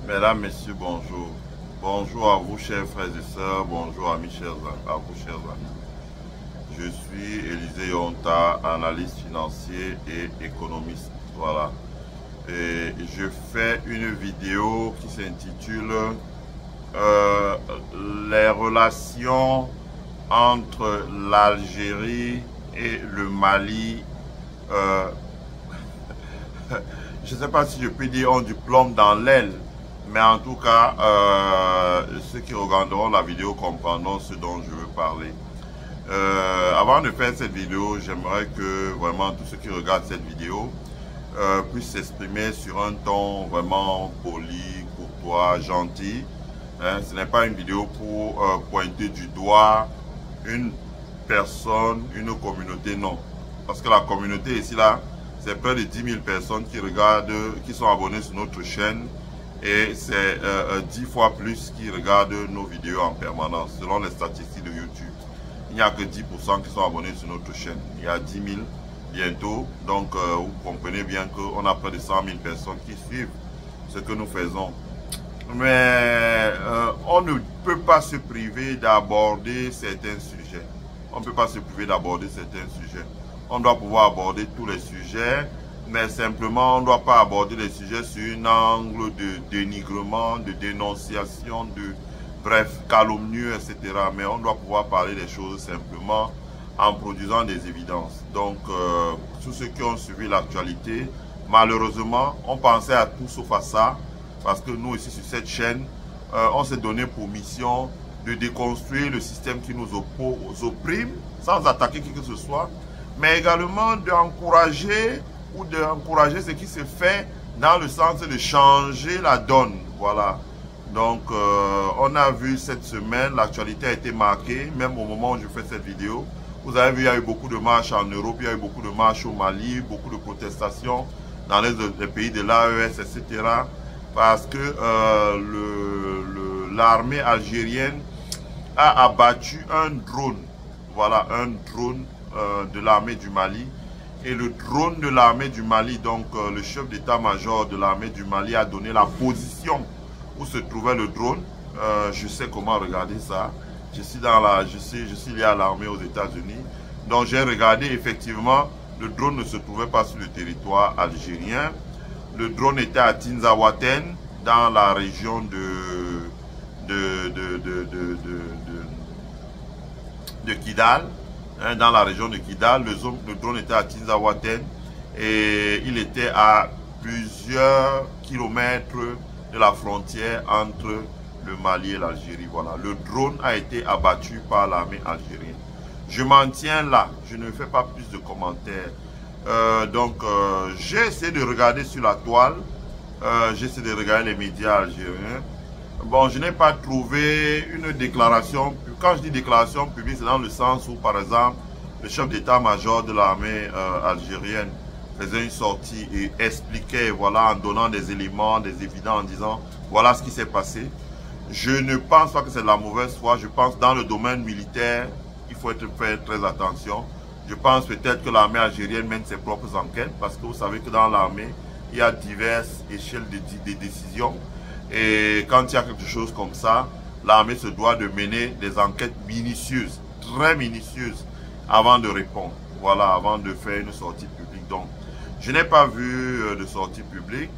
Mesdames, Messieurs, bonjour. Bonjour à vous, chers frères et sœurs. Bonjour à à vous, chers amis. Je suis Élisée Yonta, analyste financier et économiste. Voilà. Et je fais une vidéo qui s'intitule euh, Les relations entre l'Algérie et le Mali. Euh, je ne sais pas si je peux dire on du plomb dans l'aile. Mais en tout cas, ceux qui regarderont la vidéo comprendront ce dont je veux parler. Avant de faire cette vidéo, j'aimerais que vraiment tous ceux qui regardent cette vidéo puissent s'exprimer sur un ton vraiment poli, courtois, gentil. Hein, ce n'est pas une vidéo pour pointer du doigt une personne, une communauté, non. Parce que la communauté ici, là, c'est près de 10 000 personnes qui regardent, qui sont abonnées sur notre chaîne. Et c'est 10 fois plus qui regardent nos vidéos en permanence, selon les statistiques de YouTube. Il n'y a que 10% qui sont abonnés sur notre chaîne. Il y a 10 000 bientôt. Donc, vous comprenez bien qu'on a près de 100 000 personnes qui suivent ce que nous faisons. Mais on ne peut pas se priver d'aborder certains sujets. On ne peut pas se priver d'aborder certains sujets. On doit pouvoir aborder tous les sujets. Mais simplement, on ne doit pas aborder les sujets sur un angle de dénigrement, de dénonciation, bref, calomnieux, etc. Mais on doit pouvoir parler des choses simplement en produisant des évidences. Donc, tous ceux qui ont suivi l'actualité, malheureusement, on pensait à tout sauf à ça, parce que nous, ici, sur cette chaîne, on s'est donné pour mission de déconstruire le système qui nous opprime, sans attaquer qui que ce soit, mais également d'encourager ou d'encourager ce qui se fait dans le sens de changer la donne. Voilà. Donc, on a vu cette semaine, l'actualité a été marquée, même au moment où je fais cette vidéo. Vous avez vu, il y a eu beaucoup de marches en Europe, il y a eu beaucoup de marches au Mali, beaucoup de protestations dans les pays de l'AES, etc. Parce que l'armée algérienne a abattu un drone. Voilà, un drone de l'armée du Mali. Et le drone de l'armée du Mali, donc le chef d'état-major de l'armée du Mali a donné la position où se trouvait le drone. Je sais comment regarder ça. Je suis lié à l'armée aux États-Unis. Donc j'ai regardé, effectivement, le drone ne se trouvait pas sur le territoire algérien. Le drone était à Tinzaouaten, dans la région de Kidal. Dans la région de Kidal, le drone était à Tinzaouaten et il était à plusieurs kilomètres de la frontière entre le Mali et l'Algérie. Voilà, le drone a été abattu par l'armée algérienne. Je m'en tiens là, je ne fais pas plus de commentaires. J'ai essayé de regarder sur la toile, j'ai essayé de regarder les médias algériens. Bon, je n'ai pas trouvé une déclaration. Quand je dis déclaration publique, c'est dans le sens où, par exemple, le chef d'état-major de l'armée algérienne faisait une sortie et expliquait, voilà, en donnant des éléments, des évidences, en disant, voilà ce qui s'est passé. Je ne pense pas que c'est de la mauvaise foi. Je pense que dans le domaine militaire, il faut faire très attention. Je pense peut-être que l'armée algérienne mène ses propres enquêtes, parce que vous savez que dans l'armée, il y a diverses échelles de décision. Et quand il y a quelque chose comme ça, l'armée se doit de mener des enquêtes minutieuses, très minutieuses, avant de répondre. Voilà, avant de faire une sortie publique. Donc, je n'ai pas vu de sortie publique.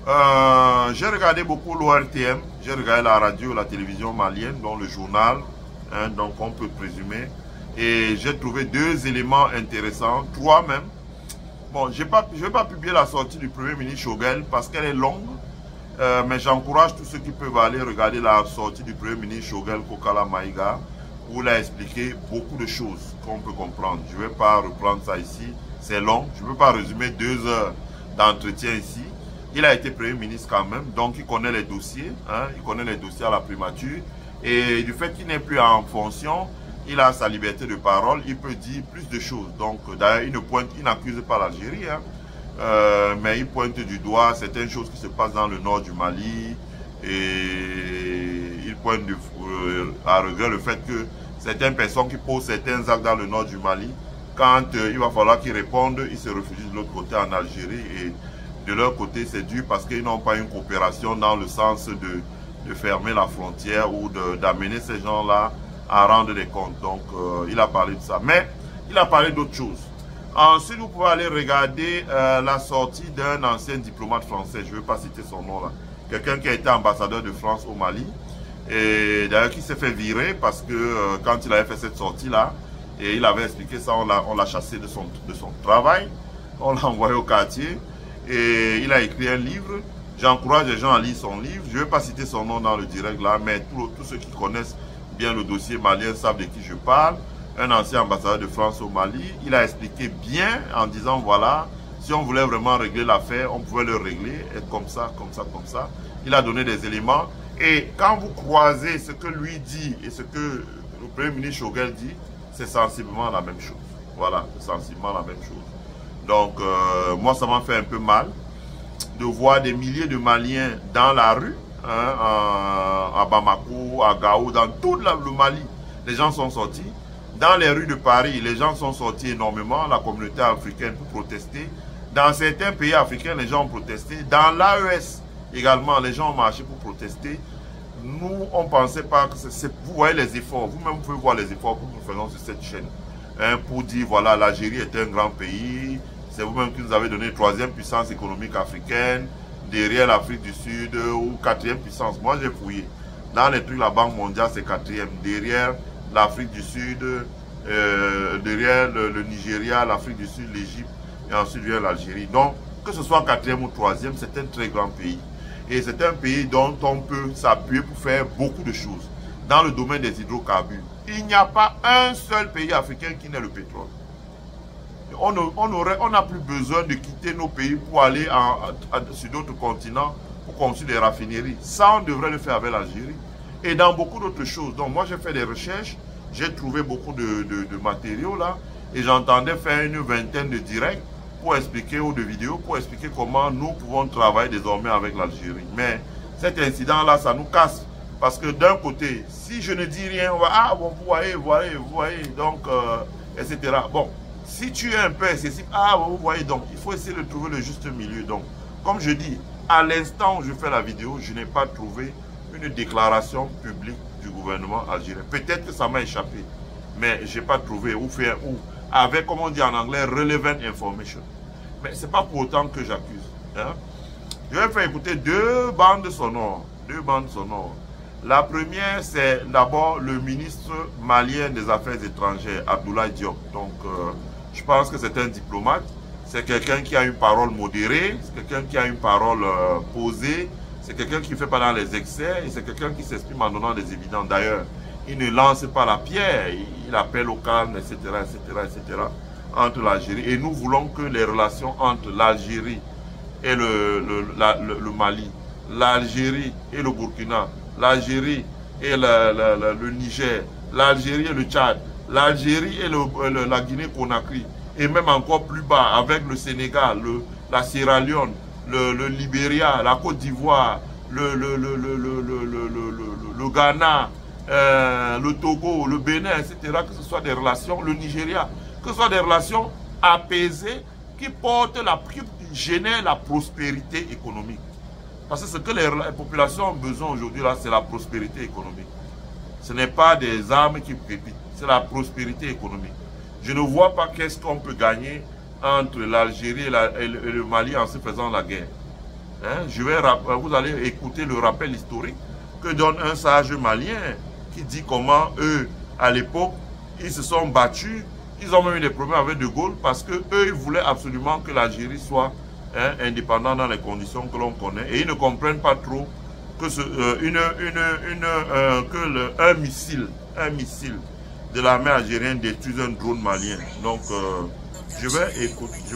J'ai regardé beaucoup l'ORTM, j'ai regardé la radio, la télévision malienne, dont le journal, hein, donc on peut présumer. Et j'ai trouvé deux éléments intéressants, trois même. Bon, je ne vais pas publier la sortie du Premier ministre Choguel parce qu'elle est longue. Mais j'encourage tous ceux qui peuvent aller regarder la sortie du Premier ministre Choguel Kokala Maïga, où il a expliqué beaucoup de choses qu'on peut comprendre. Je ne vais pas reprendre ça ici, c'est long. Je ne peux pas résumer 2 heures d'entretien ici. Il a été Premier ministre quand même, donc il connaît les dossiers, hein, il connaît les dossiers à la primature. Et du fait qu'il n'est plus en fonction, il a sa liberté de parole, il peut dire plus de choses. Donc d'ailleurs, il n'accuse pas l'Algérie, hein. Mais il pointe du doigt certaines choses qui se passent dans le nord du Mali et il pointe à regret le fait que certaines personnes qui posent certains actes dans le nord du Mali, quand il va falloir qu'ils répondent, ils se réfugient de l'autre côté en Algérie et de leur côté, c'est dur parce qu'ils n'ont pas une coopération dans le sens de fermer la frontière ou d'amener ces gens-là à rendre des comptes. Donc, il a parlé de ça. Mais, il a parlé d'autres choses. Ensuite, vous pouvez aller regarder la sortie d'un ancien diplomate français. Je ne veux pas citer son nom là. Quelqu'un qui a été ambassadeur de France au Mali. Et d'ailleurs, qui s'est fait virer parce que quand il avait fait cette sortie-là, et il avait expliqué ça, on l'a chassé de son travail. On l'a envoyé au quartier. Et il a écrit un livre. J'encourage les gens à lire son livre. Je ne vais pas citer son nom dans le direct là, mais tous ceux qui connaissent bien le dossier malien savent de qui je parle. Un ancien ambassadeur de France au Mali. Il a expliqué bien en disant voilà, si on voulait vraiment régler l'affaire, on pouvait le régler, et comme ça, comme ça, comme ça. Il a donné des éléments. Et quand vous croisez ce que lui dit et ce que le Premier ministre Choguel dit, c'est sensiblement la même chose. Voilà, c'est sensiblement la même chose. Donc, moi, ça m'a fait un peu mal de voir des milliers de Maliens dans la rue, hein, à Bamako, à Gao, dans tout le Mali. Les gens sont sortis. Dans les rues de Paris, les gens sont sortis énormément, la communauté africaine pour protester. Dans certains pays africains, les gens ont protesté. Dans l'AES également, les gens ont marché pour protester. Nous, on ne pensait pas que c'est... Vous voyez les efforts, vous-même vous pouvez voir les efforts que nous faisons sur cette chaîne. Hein, pour dire, voilà, l'Algérie est un grand pays. C'est vous-même qui nous avez donné 3e puissance économique africaine, derrière l'Afrique du Sud, ou 4e puissance. Moi, j'ai fouillé. Dans les trucs, la Banque mondiale, c'est 4e. Derrière l'Afrique du Sud, derrière le Nigeria, l'Afrique du Sud, l'Égypte, et ensuite vient l'Algérie. Donc, que ce soit 4e ou 3e, c'est un très grand pays. Et c'est un pays dont on peut s'appuyer pour faire beaucoup de choses. Dans le domaine des hydrocarbures, il n'y a pas un seul pays africain qui n'ait le pétrole. On n'a plus besoin de quitter nos pays pour aller sur d'autres continents pour construire des raffineries. Ça, on devrait le faire avec l'Algérie. Et dans beaucoup d'autres choses. Donc, moi, j'ai fait des recherches. J'ai trouvé beaucoup de matériaux là. Et j'entendais faire une vingtaine de directs pour expliquer, ou de vidéos, pour expliquer comment nous pouvons travailler désormais avec l'Algérie. Mais cet incident-là, ça nous casse. Parce que d'un côté, si je ne dis rien, on va, ah bon, vous voyez, donc, etc. Bon, si tu es un peu excessif, ah bon, vous voyez, donc, il faut essayer de trouver le juste milieu. Donc, comme je dis, à l'instant où je fais la vidéo, je n'ai pas trouvé une déclaration publique du gouvernement algérien. Peut-être que ça m'a échappé, mais je n'ai pas trouvé ou fait ou avec, comme on dit en anglais, relevant information. Mais ce n'est pas pour autant que j'accuse. Hein? Je vais faire écouter deux bandes sonores. La première, c'est d'abord le ministre malien des Affaires étrangères, Abdoulaye Diop. Donc, je pense que c'est un diplomate. C'est quelqu'un qui a une parole modérée, c'est quelqu'un qui a une parole posée, c'est quelqu'un qui ne fait pas dans les excès, et c'est quelqu'un qui s'exprime en donnant des évidences. D'ailleurs, il ne lance pas la pierre, il appelle au calme, etc., entre l'Algérie. Et nous voulons que les relations entre l'Algérie et le Mali, l'Algérie et le Burkina, l'Algérie et le Niger, l'Algérie et le Tchad, l'Algérie et la Guinée-Conakry, et même encore plus bas avec le Sénégal, la Sierra Leone, le Libéria, la Côte d'Ivoire, le Ghana, le Togo, le Bénin, etc., que ce soit des relations, le Nigeria, que ce soit des relations apaisées qui génèrent la prospérité économique. Parce que ce que les populations ont besoin aujourd'hui, là, c'est la prospérité économique. Ce n'est pas des armes qui crépitent, c'est la prospérité économique. Je ne vois pas qu'est-ce qu'on peut gagner entre l'Algérie et le Mali en se faisant la guerre. Hein? Vous allez écouter le rappel historique que donne un sage malien qui dit comment eux, à l'époque, ils se sont battus. Ils ont même eu des problèmes avec De Gaulle parce que eux, ils voulaient absolument que l'Algérie soit indépendante dans les conditions que l'on connaît. Et ils ne comprennent pas trop que un missile de l'armée algérienne détruise un drone malien. Donc, je vais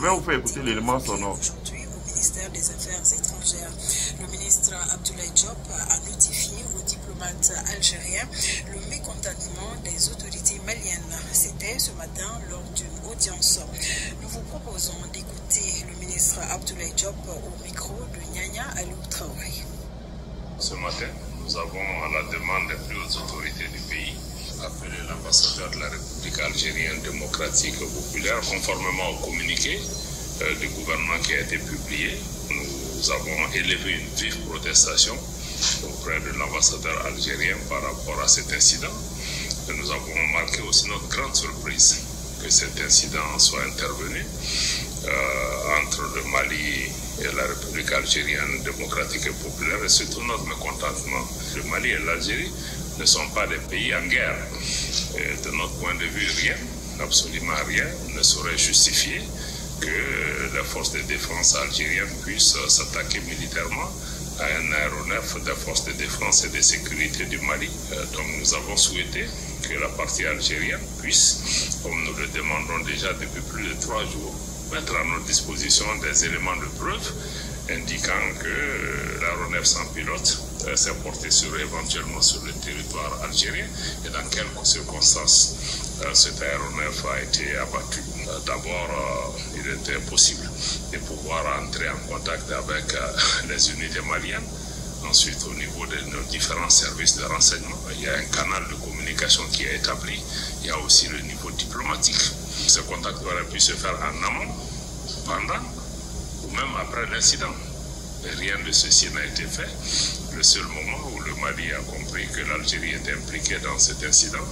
vous faire écouter l'élément sonore. Aujourd'hui, au ministère des Affaires étrangères, le ministre Abdoulaye Diop a notifié aux diplomates algériens le mécontentement des autorités maliennes. C'était ce matin lors d'une audience. Nous vous proposons d'écouter le ministre Abdoulaye Diop au micro de Nyanya Aliou Traoré. Ce matin, nous avons, à la demande des plus hautes autorités du pays, appelé l'ambassadeur de la République algérienne démocratique populaire, conformément au communiqué du gouvernement qui a été publié. Nous nous avons élevé une vive protestation auprès de l'ambassadeur algérien par rapport à cet incident. Et nous avons marqué aussi notre grande surprise que cet incident soit intervenu entre le Mali et la République algérienne démocratique et populaire, et surtout notre mécontentement. Le Mali et l'Algérie ne sont pas des pays en guerre. Et de notre point de vue, rien, absolument rien, ne saurait justifier que les forces de défense algériennes puissent s'attaquer militairement à un aéronef des forces de défense et de sécurité du Mali. Donc nous avons souhaité que la partie algérienne puisse, comme nous le demandons déjà depuis plus de 3 jours, mettre à notre disposition des éléments de preuve indiquant que l'aéronef sans pilote s'est porté éventuellement sur le territoire algérien et dans quelles circonstances cet aéronef a été abattu. D'abord, il était possible de pouvoir entrer en contact avec les unités maliennes. Ensuite, au niveau de nos différents services de renseignement, il y a un canal de communication qui est établi. Il y a aussi le niveau diplomatique. Ce contact aurait pu se faire en amont, pendant ou même après l'incident. Rien de ceci n'a été fait. Le seul moment où le Mali a compris que l'Algérie était impliquée dans cet incident,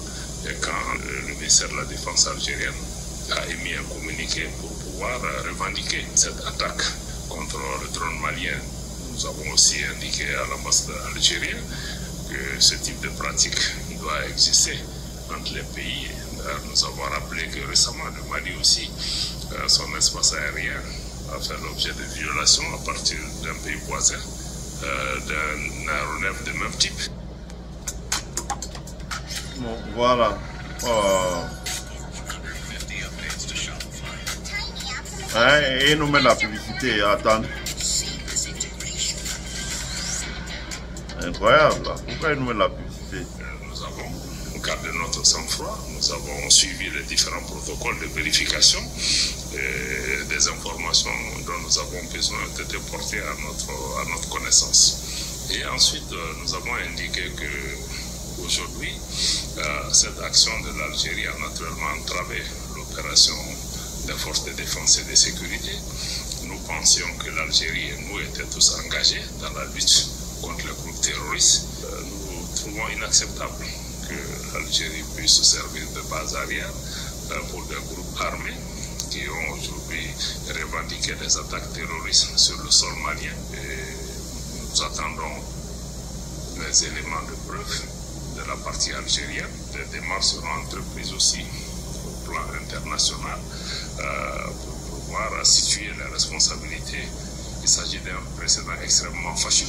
et quand le ministère de la Défense algérienne a émis un communiqué pour pouvoir revendiquer cette attaque contre le drone malien. Nous avons aussi indiqué à l'ambassade algérienne que ce type de pratique doit exister entre les pays. Nous avons rappelé que récemment, le Mali aussi, son espace aérien a fait l'objet de violations à partir d'un pays voisin, d'un aéronef de même type. Bon, voilà. Et nous met la publicité, attends. Incroyable, là. Pourquoi il nous met la publicité? Nous avons gardé notre sang-froid, nous avons suivi les différents protocoles de vérification et des informations dont nous avons besoin ont été portées à notre connaissance. Et ensuite, nous avons indiqué que aujourd'hui, cette action de l'Algérie a naturellement entravé l'opération des forces de défense et de sécurité. Nous pensions que l'Algérie et nous étaient tous engagés dans la lutte contre les groupes terroristes. Nous trouvons inacceptable que l'Algérie puisse se servir de base arrière pour des groupes armés qui ont aujourd'hui revendiqué des attaques terroristes sur le sol malien. Et nous attendons les éléments de preuve de la partie algérienne. Des démarches seront entreprises aussi au plan international pour pouvoir situer les responsabilités. Il s'agit d'un précédent extrêmement fâcheux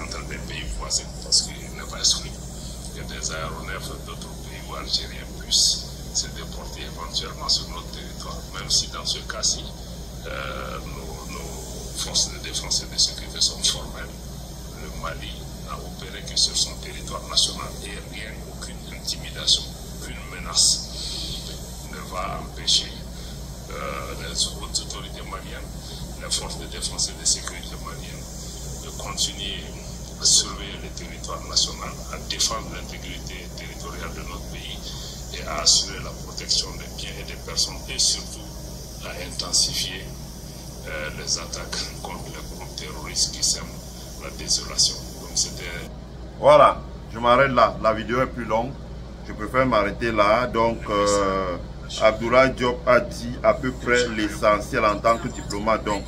entre des pays voisins, parce qu'il n'est pas exclu que des aéronefs d'autres pays ou algériens puissent se déporter éventuellement sur notre territoire, même si dans ce cas-ci, nos forces de défense et de sécurité sont formelles. Le Mali n'a opéré que sur son territoire national et rien, aucune intimidation, aucune menace ne va empêcher les autres autorités maliennes, les forces de défense et de sécurité maliennes, de continuer à surveiller le territoire national, à défendre l'intégrité territoriale de notre pays et à assurer la protection des biens et des personnes et surtout à intensifier les attaques contre les groupes terroristes qui sèment la désolation. Donc c'était... Voilà, je m'arrête là. La vidéo est plus longue. Je préfère m'arrêter là. Donc, Abdoulaye Diop a dit à peu près l'essentiel en tant que diplomate. Donc,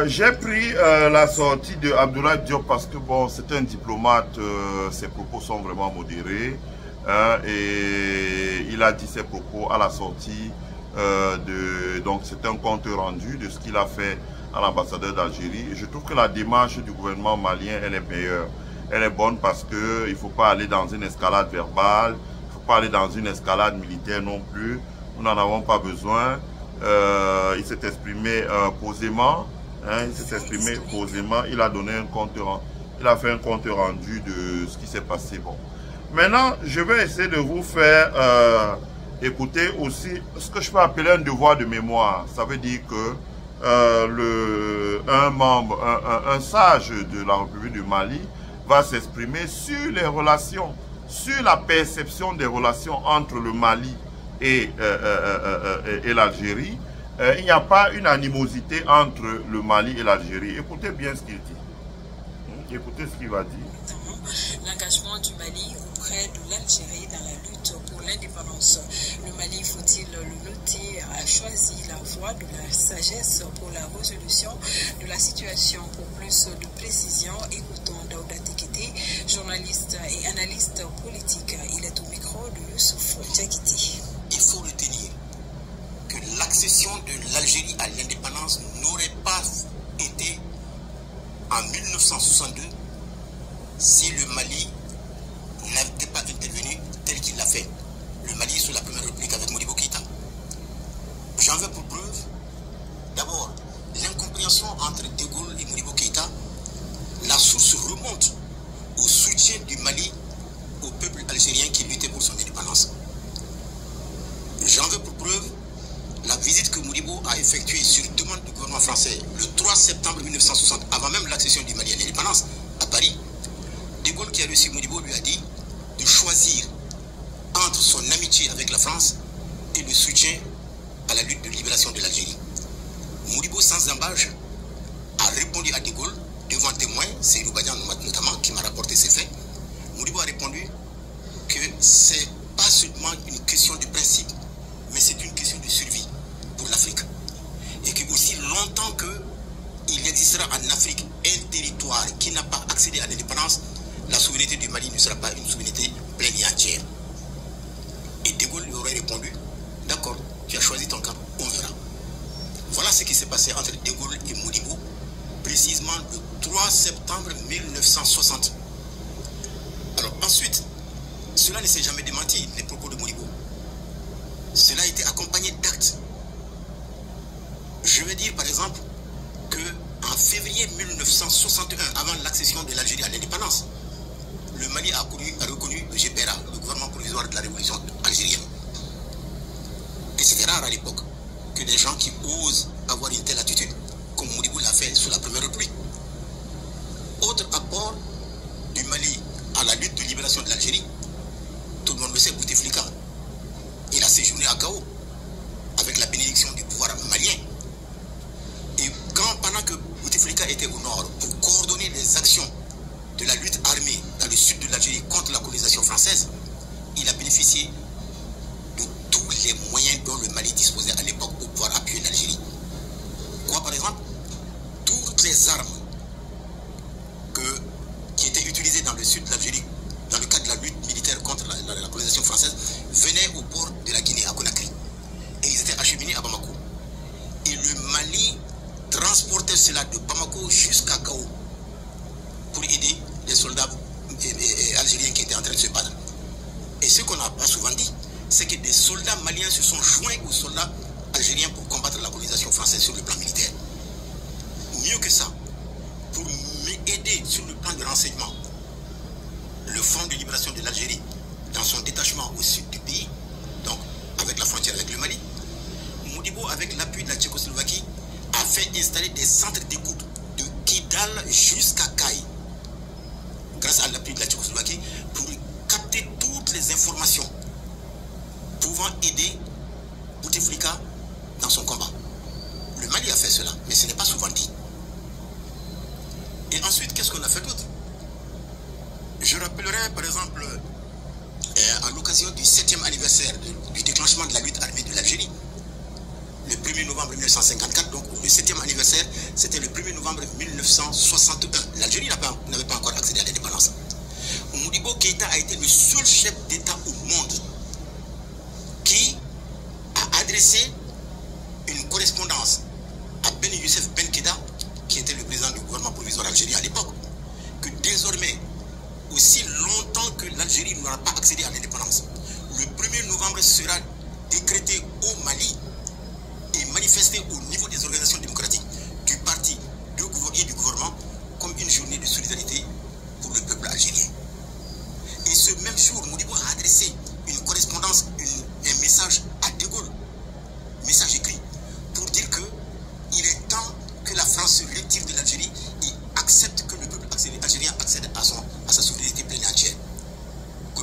j'ai pris la sortie de Abdoulaye Diop parce que bon, c'est un diplomate, ses propos sont vraiment modérés, hein, et il a dit ses propos à la sortie donc c'est un compte rendu de ce qu'il a fait à l'ambassadeur d'Algérie. Je trouve que la démarche du gouvernement malien, elle est meilleure, elle est bonne parce que il faut pas aller dans une escalade verbale, il faut pas aller dans une escalade militaire non plus. Nous n'en avons pas besoin. Il s'est exprimé posément. Hein, il s'est exprimé posément, il a donné un compte rendu, il a fait un compte rendu de ce qui s'est passé. Bon. Maintenant, je vais essayer de vous faire écouter aussi ce que je peux appeler un devoir de mémoire. Ça veut dire que un sage de la République du Mali va s'exprimer sur les relations, sur la perception des relations entre le Mali et l'Algérie. il n'y a pas une animosité entre le Mali et l'Algérie. Écoutez bien ce qu'il dit. Écoutez ce qu'il va dire. L'engagement du Mali auprès de l'Algérie dans la lutte pour l'indépendance. Le Mali, faut-il le noter, a choisi la voie de la sagesse pour la résolution de la situation. Pour plus de précision, écoutons Daouda Tekete, journaliste et analyste politique. Il est au micro de Youssouf Diakité. Il faut retenir que l'accession de l'Algérie à l'indépendance n'aurait pas été en 1962 si le Mali n'avait pas intervenu tel qu'il l'a fait. Le Mali sous la première république avec Modibo Keïta. J'en veux pour preuve, d'abord, l'incompréhension entre De Gaulle et Modibo Keïta. La source remonte au soutien du Mali au peuple algérien qui luttait pour son indépendance. J'en veux pour preuve la visite que Modibo a effectuée sur demande du gouvernement français le 3 septembre 1960, avant même l'accession du Mali à l'indépendance, à Paris. De Gaulle, qui a reçu Modibo, lui a dit de choisir entre son amitié avec la France et le soutien à la lutte de libération de l'Algérie. Modibo, sans embâche, a répondu à De Gaulle, devant témoins, c'est Roubadian notamment qui m'a rapporté ces faits. Modibo a répondu que c'est pas seulement une question de principe, mais c'est une question de survie pour l'Afrique. Et que aussi longtemps qu'il existera en Afrique un territoire qui n'a pas accédé à l'indépendance, la souveraineté du Mali ne sera pas une souveraineté pleine et entière. Et De Gaulle lui aurait répondu, d'accord, tu as choisi ton camp, on verra. Voilà ce qui s'est passé entre De Gaulle et Modibo, précisément le 3 septembre 1960. Alors ensuite, cela ne s'est jamais démenti, les propos de Modibo. Cela a été accompagné d'actes. Je veux dire par exemple qu'en février 1961, avant l'accession de l'Algérie à l'indépendance, le Mali a reconnu le GPRA, le gouvernement provisoire de la révolution algérienne. Et c'était rare à l'époque que des gens qui osent avoir une telle attitude, comme Modibo l'a fait sous la première république. Autre apport du Mali à la lutte de libération de l'Algérie, tout le monde le sait, Bouteflika. Il a séjourné à Gao avec la bénédiction du pouvoir malien. Et pendant que Bouteflika était au nord pour coordonner les actions de la lutte armée dans le sud de l'Algérie contre la colonisation française, il a bénéficié de tous les moyens dont le Mali disposait à l'époque pour pouvoir appuyer l'Algérie. Quoi par exemple? Toutes les armes qui étaient utilisées dans le sud de l'Algérie dans le cadre de la lutte militaire contre la colonisation française venaient au port de la Guinée, à Conakry. Et ils étaient acheminés à Bamako. Et le Mali transportait cela de Bamako jusqu'à Gao pour aider les soldats algériens qui étaient en train de se battre. Et ce qu'on n'a pas souvent dit, c'est que des soldats maliens se sont joints aux soldats algériens pour combattre la colonisation française sur le plan militaire. Mieux que ça, pour aider sur le plan de renseignement, le Front de libération de l'Algérie, dans son détachement au sud du pays, donc avec la frontière avec le Mali, Modibo, avec l'appui de la Tchécoslovaquie, a fait installer des centres d'écoute de Kidal jusqu'à Kay, grâce à l'appui de la Tchécoslovaquie, pour capter toutes les informations pouvant aider Bouteflika dans son combat. Le Mali a fait cela, mais ce n'est pas souvent dit. Et ensuite, qu'est-ce qu'on a fait d'autre? Je rappellerai par exemple, à l'occasion du 7e anniversaire du déclenchement de la lutte armée de l'Algérie, le 1er novembre 1954, donc le 7e anniversaire, c'était le 1er novembre 1961. L'Algérie n'avait pas encore accédé à l'indépendance. Modibo Keïta a été le seul chef d'État au monde qui a adressé une correspondance à Ben Youssef Ben Keda, qui était le président du gouvernement provisoire algérien à l'époque, que désormais, aussi longtemps que l'Algérie n'aura pas accédé à l'indépendance, le 1er novembre sera décrété au Mali et manifesté au niveau des organisations démocratiques, du parti et du gouvernement, comme une journée de solidarité pour le peuple algérien. Et ce même jour, Modibo a adressé une correspondance, un message à De Gaulle, message écrit, pour dire qu'il est temps que la France se retire de l'Algérie et accepte que le peuple algérien accède à sa souveraineté pleine et entière.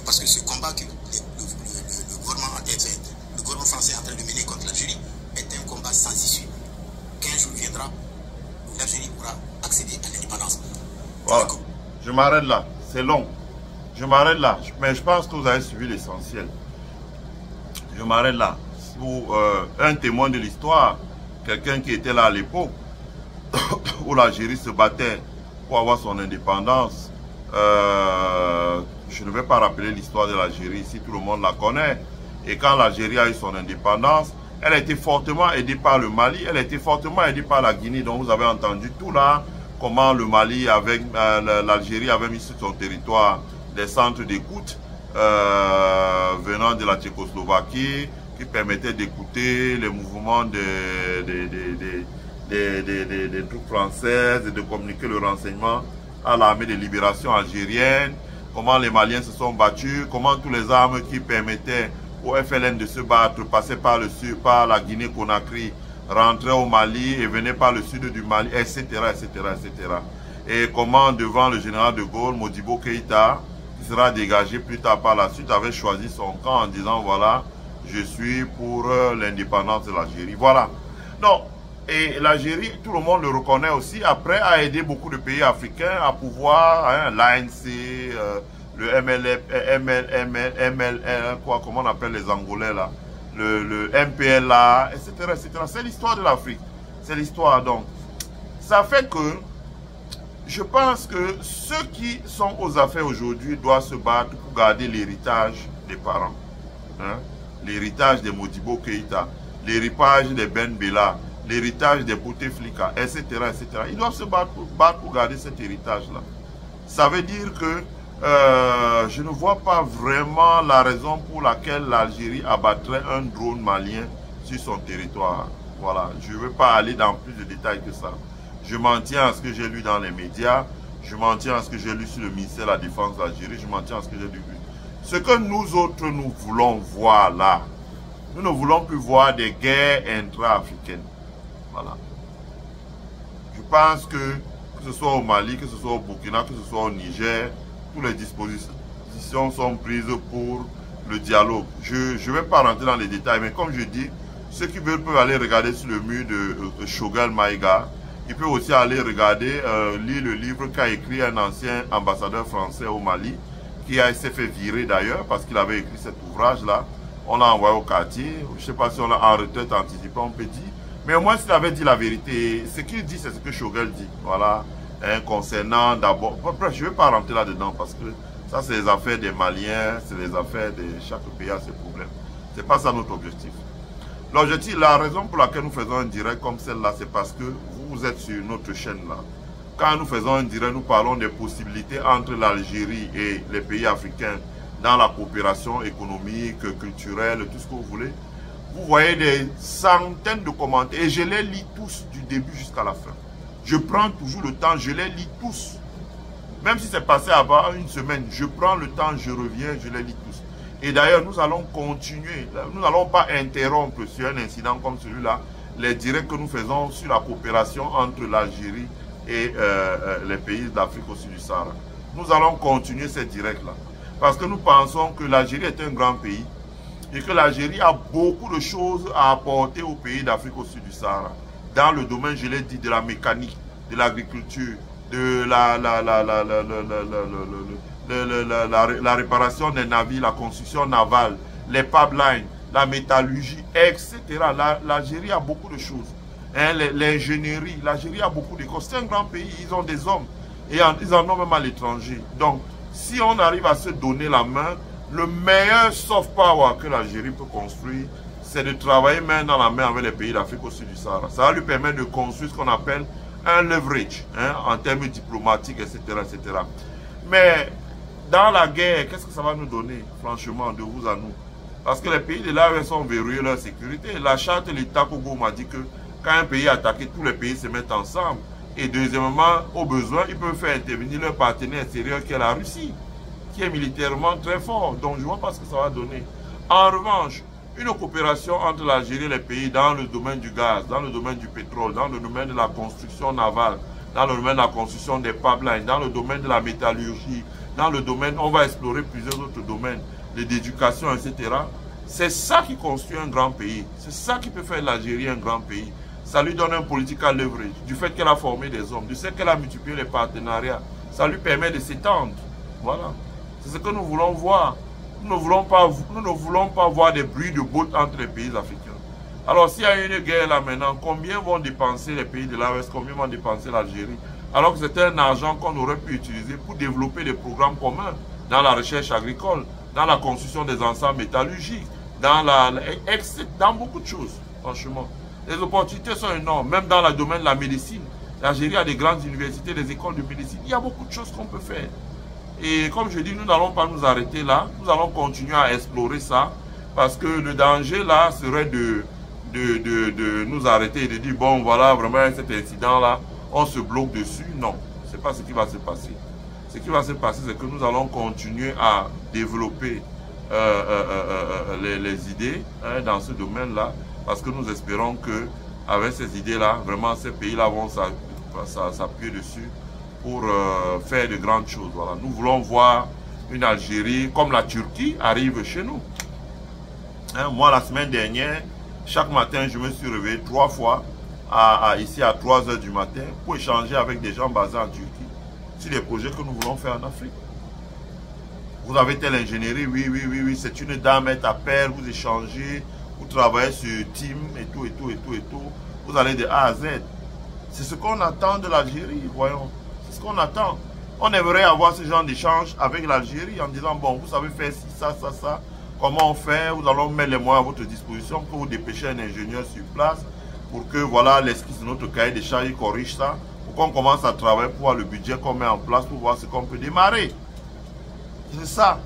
Parce que ce combat que le gouvernement français est en train de mener contre l'Algérie est un combat sans issue. Voilà. Je m'arrête là. C'est long. Je m'arrête là. Mais je pense que vous avez suivi l'essentiel. Je m'arrête là. Pour un témoin de l'histoire, quelqu'un qui était là à l'époque, où l'Algérie se battait pour avoir son indépendance. Je ne vais pas rappeler l'histoire de l'Algérie ici, tout le monde la connaît. Et quand l'Algérie a eu son indépendance, elle a été fortement aidée par le Mali, elle a été fortement aidée par la Guinée. Donc vous avez entendu tout là, comment le Mali, avec l'Algérie avait mis sur son territoire des centres d'écoute venant de la Tchécoslovaquie, qui permettaient d'écouter les mouvements des troupes françaises et de communiquer le renseignement à l'armée de libération algérienne, comment les Maliens se sont battus, comment toutes les armes qui permettaient au FLN de se battre passaient par le sud, par la Guinée-Conakry, rentraient au Mali et venaient par le sud du Mali, etc., etc., etc. Et comment devant le général de Gaulle, Modibo Keïta, qui sera dégagé plus tard par la suite, avait choisi son camp en disant voilà, je suis pour l'indépendance de l'Algérie. Voilà. Non. Et l'Algérie, tout le monde le reconnaît aussi, après a aidé beaucoup de pays africains à pouvoir, l'ANC, le comment on appelle les Angolais là, le MPLA, etc., etc. C'est l'histoire de l'Afrique. C'est l'histoire. Donc, ça fait que je pense que ceux qui sont aux affaires aujourd'hui doivent se battre pour garder l'héritage des parents. Hein? L'héritage des Modibo Keïta, l'héritage des Ben Bella, l'héritage des Bouteflika, etc., etc. Ils doivent se battre pour garder cet héritage-là. Ça veut dire que je ne vois pas vraiment la raison pour laquelle l'Algérie abattrait un drone malien sur son territoire. Voilà, je ne veux pas aller dans plus de détails que ça. Je m'en tiens à ce que j'ai lu dans les médias, je m'en tiens à ce que j'ai lu sur le ministère de la Défense d'Algérie, je m'en tiens à ce que j'ai lu. Ce que nous autres, nous voulons voir là, nous ne voulons plus voir des guerres intra-africaines. Voilà. Je pense que ce soit au Mali, que ce soit au Burkina, que ce soit au Niger, toutes les dispositions sont prises pour le dialogue. Je ne vais pas rentrer dans les détails, mais comme je dis, ceux qui veulent peuvent aller regarder sur le mur de Choguel Maïga. Ils peuvent aussi aller regarder, lire le livre qu'a écrit un ancien ambassadeur français au Mali, qui s'est fait virer d'ailleurs, parce qu'il avait écrit cet ouvrage-là. On l'a envoyé au quartier. Je ne sais pas si on l'a en retraite anticipée, on peut dire. Mais au moins, s'il avait dit la vérité, ce qu'il dit, c'est ce que Choguel dit. Voilà. Concernant d'abord... Bref, je ne vais pas rentrer là-dedans parce que ça, c'est les affaires des Maliens, c'est les affaires de chaque pays a ses problèmes. Ce n'est pas ça notre objectif. L'objectif, la raison pour laquelle nous faisons un direct comme celle-là, c'est parce que vous êtes sur notre chaîne-là. Quand nous faisons un direct, nous parlons des possibilités entre l'Algérie et les pays africains dans la coopération économique, culturelle, tout ce que vous voulez. Vous voyez des centaines de commentaires et je les lis tous du début jusqu'à la fin. Je prends toujours le temps, je les lis tous. Même si c'est passé avant une semaine, je prends le temps, je reviens, je les lis tous. Et d'ailleurs, nous allons continuer. Nous n'allons pas interrompre sur un incident comme celui-là les directs que nous faisons sur la coopération entre l'Algérie et les pays d'Afrique au sud du Sahara. Nous allons continuer ces directs-là. Parce que nous pensons que l'Algérie est un grand pays et que l'Algérie a beaucoup de choses à apporter aux pays d'Afrique au sud du Sahara. Dans le domaine, je l'ai dit, de la mécanique, de l'agriculture, de la réparation des navires, la construction navale, les pipelines, la métallurgie, etc. L'Algérie a beaucoup de choses. Hein, l'ingénierie, l'Algérie a beaucoup d'écoles. C'est un grand pays, ils ont des hommes. Et ils en ont même à l'étranger. Donc, si on arrive à se donner la main, le meilleur soft power que l'Algérie peut construire, c'est de travailler main dans la main avec les pays d'Afrique au sud du Sahara. Ça va lui permettre de construire ce qu'on appelle un leverage, hein, en termes diplomatiques, etc., etc. Mais dans la guerre, qu'est-ce que ça va nous donner, franchement, de vous à nous? Parce que les pays de l'AES sont verrouillés leur sécurité. La charte de l'État Congo m'a dit que quand un pays est attaqué, tous les pays se mettent ensemble. Et deuxièmement, au besoin, ils peuvent faire intervenir leur partenaire extérieur qui est la Russie, qui est militairement très fort. Donc je ne vois pas ce que ça va donner. En revanche, une coopération entre l'Algérie et les pays dans le domaine du gaz, dans le domaine du pétrole, dans le domaine de la construction navale, dans le domaine de la construction des pipelines, dans le domaine de la métallurgie, dans le domaine, on va explorer plusieurs autres domaines, l'éducation, etc. C'est ça qui construit un grand pays. C'est ça qui peut faire l'Algérie un grand pays. Ça lui donne un political leverage, du fait qu'elle a formé des hommes, du fait qu'elle a multiplié les partenariats ça lui permet de s'étendre. Voilà. C'est ce que nous voulons voir. Nous ne voulons pas voir des bruits de bottes entre les pays africains. Alors s'il y a une guerre là maintenant, combien vont dépenser les pays de l'Ouest, combien vont dépenser l'Algérie? Alors que c'est un argent qu'on aurait pu utiliser pour développer des programmes communs dans la recherche agricole, dans la construction des ensembles métallurgiques, dans beaucoup de choses, franchement. Les opportunités sont énormes, même dans le domaine de la médecine. L'Algérie a des grandes universités, des écoles de médecine. Il y a beaucoup de choses qu'on peut faire. Et comme je dis, nous n'allons pas nous arrêter là. Nous allons continuer à explorer ça. Parce que le danger là serait de nous arrêter et de dire, bon voilà, vraiment cet incident là, on se bloque dessus. Non, ce n'est pas ce qui va se passer. Ce qui va se passer, c'est que nous allons continuer à développer les idées dans ce domaine-là. Parce que nous espérons que avec ces idées-là, vraiment ces pays-là vont s'appuyer dessus pour faire de grandes choses. Voilà. Nous voulons voir une Algérie comme la Turquie arrive chez nous. Moi, la semaine dernière, chaque matin, je me suis réveillé 3 fois ici à 3 h du matin pour échanger avec des gens basés en Turquie sur les projets que nous voulons faire en Afrique. Vous avez telle ingénierie, oui, c'est une dame, elle t'appelle, vous échangez, vous travaillez sur Team et tout. Vous allez de A à Z. C'est ce qu'on attend de l'Algérie, voyons. C'est ce qu'on attend. On aimerait avoir ce genre d'échange avec l'Algérie en disant, bon, vous savez faire ci, ça. Comment on fait? Nous allons mettre les moyens à votre disposition pour vous dépêcher un ingénieur sur place pour que, voilà, l'esquisse de notre cahier des charges, corrige ça, pour qu'on commence à travailler pour voir le budget qu'on met en place pour voir ce qu'on peut démarrer. C'est ça.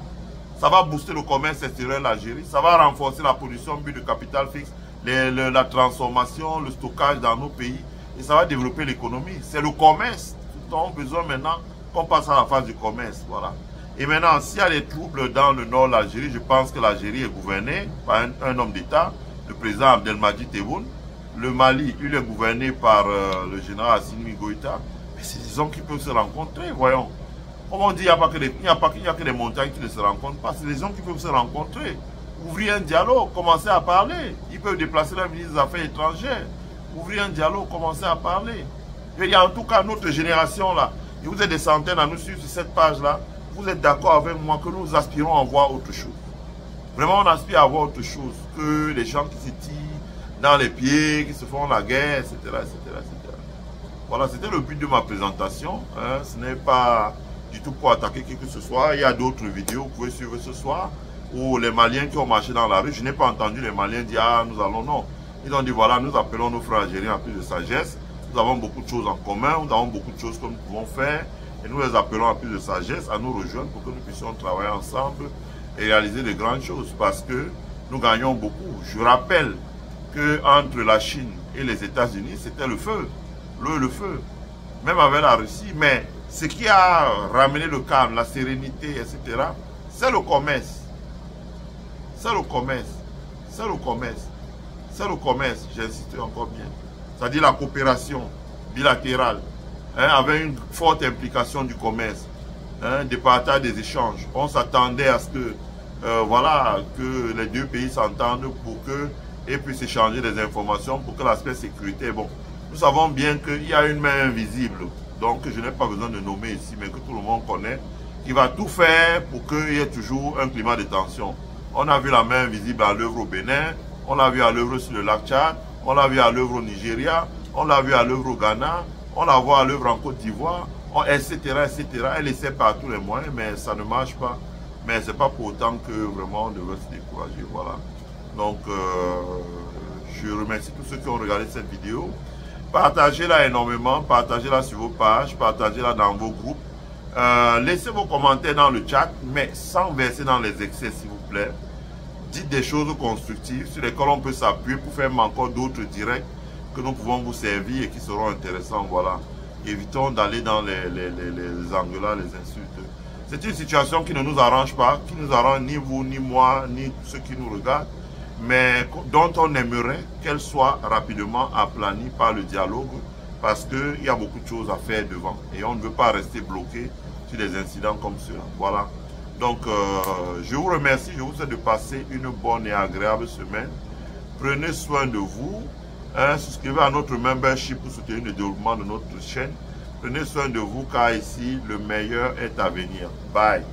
Ça va booster le commerce extérieur de l'Algérie. Ça va renforcer la production de capital fixe, la transformation, le stockage dans nos pays. Et ça va développer l'économie. C'est le commerce. Nous avons besoin maintenant qu'on passe à la phase du commerce. Voilà. Et maintenant, s'il y a des troubles dans le nord de l'Algérie, je pense que l'Algérie est gouvernée par un homme d'État, le président Abdelmadjid Tebboune. Le Mali, il est gouverné par le général Assimi Goïta. Mais c'est des hommes qui peuvent se rencontrer, voyons. Comme on dit, il n'y a que des montagnes qui ne se rencontrent pas. C'est des gens qui peuvent se rencontrer. Ouvrir un dialogue, commencer à parler. Ils peuvent déplacer le ministre des Affaires étrangères. Ouvrir un dialogue, commencer à parler. Il y a en tout cas notre génération là. Et vous êtes des centaines à nous suivre sur cette page-là. Vous êtes d'accord avec moi que nous aspirons à voir autre chose. Vraiment, on aspire à voir autre chose que les gens qui se tirent dans les pieds, qui se font la guerre, etc. Voilà, c'était le but de ma présentation. Ce n'est pas du tout pour attaquer qui que ce soit. Il y a d'autres vidéos que vous pouvez suivre ce soir où les Maliens qui ont marché dans la rue, je n'ai pas entendu les Maliens dire « Ah, nous allons, non ». Ils ont dit « Voilà, nous appelons nos frères algériens à plus de sagesse. Nous avons beaucoup de choses en commun, nous avons beaucoup de choses que nous pouvons faire. Et nous les appelons à plus de sagesse, à nous rejoindre pour que nous puissions travailler ensemble et réaliser de grandes choses. Parce que nous gagnons beaucoup. Je rappelle qu'entre la Chine et les États-Unis, c'était le feu. Le feu. Même avec la Russie. Mais ce qui a ramené le calme, la sérénité, etc., c'est le commerce. C'est le commerce. C'est le commerce. C'est le commerce, j'insiste encore bien. C'est-à-dire la coopération bilatérale, avec une forte implication du commerce, des partages, des échanges. On s'attendait à ce que, voilà, que les deux pays s'entendent pour qu'ils puissent échanger des informations, pour que l'aspect sécurité, bon. Nous savons bien qu'il y a une main invisible, donc je n'ai pas besoin de nommer ici, mais que tout le monde connaît, qui va tout faire pour qu'il y ait toujours un climat de tension. On a vu la main invisible à l'œuvre au Bénin, on l'a vu à l'œuvre sur le lac Tchad, on l'a vu à l'œuvre au Nigeria, on l'a vu à l'œuvre au Ghana, on la voit à l'œuvre en Côte d'Ivoire, etc., etc. Elle essaie par tous les moyens, mais ça ne marche pas. Mais ce n'est pas pour autant que vraiment on devrait se décourager. Voilà. Donc, je remercie tous ceux qui ont regardé cette vidéo. Partagez-la énormément, partagez-la sur vos pages, partagez-la dans vos groupes. Laissez vos commentaires dans le chat, mais sans verser dans les excès, s'il vous plaît. Dites des choses constructives sur lesquelles on peut s'appuyer pour faire encore d'autres directs que nous pouvons vous servir et qui seront intéressants. Voilà. Évitons d'aller dans les engueulades, les insultes. C'est une situation qui ne nous arrange pas, qui nous arrange ni vous, ni moi, ni ceux qui nous regardent, mais dont on aimerait qu'elle soit rapidement aplanie par le dialogue, parce qu'il y a beaucoup de choses à faire devant. Et on ne veut pas rester bloqué sur des incidents comme ceux-là. Voilà. Donc, je vous remercie, je vous souhaite de passer une bonne et agréable semaine. Prenez soin de vous. Souscrivez à notre membership pour soutenir le développement de notre chaîne. Prenez soin de vous car ici, le meilleur est à venir. Bye.